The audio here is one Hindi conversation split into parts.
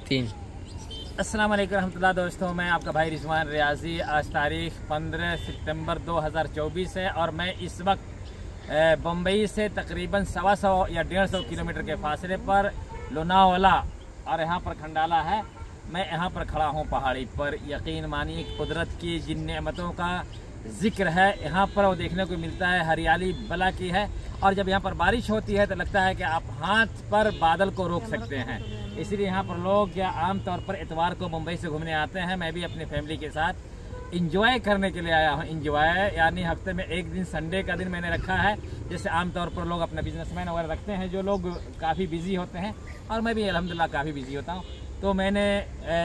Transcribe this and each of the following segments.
3। अस्सलाम वालेकुम रहमतुल्लाह। दोस्तों, मैं आपका भाई रिजवान रियाजी। आज तारीख 15 सितंबर 2024 है और मैं इस वक्त बम्बई से तकरीबन 125 या 150 किलोमीटर के फासले पर लोनावाला और यहाँ पर खंडाला है। मैं यहाँ पर खड़ा हूँ पहाड़ी पर। यकीन मानिए कुदरत की जिन नेमतों का जिक्र है यहाँ पर वो देखने को मिलता है। हरियाली बला की है और जब यहाँ पर बारिश होती है तो लगता है कि आप हाथ पर बादल को रोक सकते हैं। इसलिए यहाँ पर लोग आम तौर पर इतवार को मुंबई से घूमने आते हैं। मैं भी अपनी फैमिली के साथ इंजॉय करने के लिए आया हूँ। इंजॉय यानी हफ्ते में एक दिन संडे का दिन मैंने रखा है। जैसे आम तौर पर लोग अपना बिजनेसमैन वगैरह रखते हैं जो लोग काफ़ी बिजी होते हैं और मैं भी अल्हम्दुलिल्लाह काफ़ी बिजी होता हूँ। तो मैंने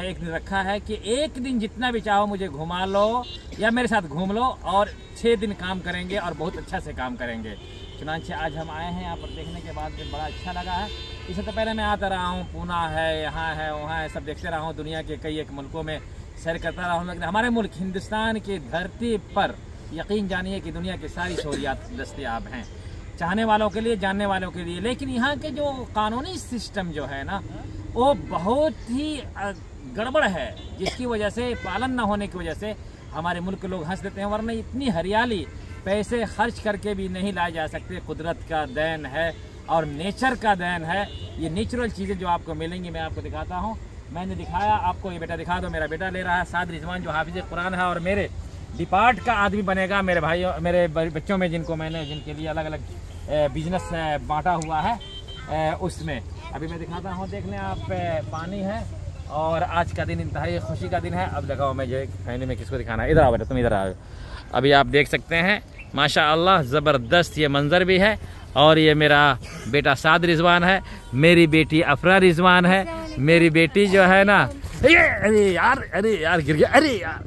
एक दिन रखा है कि एक दिन जितना भी चाहो मुझे घुमा लो या मेरे साथ घूम लो और 6 दिन काम करेंगे और बहुत अच्छा से काम करेंगे। चुनांचे आज हम आए हैं यहाँ पर देखने के बाद बड़ा अच्छा लगा है। इससे तो पहले मैं आता रहा हूँ, पूना है, यहाँ है, वहाँ है, सब देखते रहा हूँ। दुनिया के कई एक मुल्कों में सैर करता रहा हूँ, लेकिन हमारे मुल्क हिंदुस्तान की धरती पर यकीन जानिए कि दुनिया की सारी सहूलियात दस्तयाब हैं, चाहने वालों के लिए, जानने वालों के लिए। लेकिन यहाँ के जो कानूनी सिस्टम जो है ना वो बहुत ही गड़बड़ है, जिसकी वजह से पालन न होने की वजह से हमारे मुल्क के लोग हंस देते हैं। वरना इतनी हरियाली पैसे खर्च करके भी नहीं लाए जा सकते। कुदरत का देन है और नेचर का देन है। ये नेचुरल चीज़ें जो आपको मिलेंगी मैं आपको दिखाता हूँ। मैंने दिखाया आपको, ये बेटा दिखा दो। मेरा बेटा ले रहा है साद रिजवान जो हाफिज कुरान है और मेरे डिपार्ट का आदमी बनेगा। मेरे भाइयों, मेरे बच्चों में जिनके लिए अलग अलग बिजनेस बांटा हुआ है उसमें अभी मैं दिखाता हूँ। देख लें आप, पानी है और आज का दिन इंतहाई खुशी का दिन है। अब लगाओ मैं जो खाने में किसको दिखाना है। इधर आओ बेटा, तुम इधर आओ। अभी आप देख सकते हैं माशाअल्लाह ज़बरदस्त ये मंज़र भी है। और ये मेरा बेटा साद रिजवान है, मेरी बेटी अफरा रिजवान है। मेरी बेटी जो है ना, अरे यार गिर गया, अरे यार।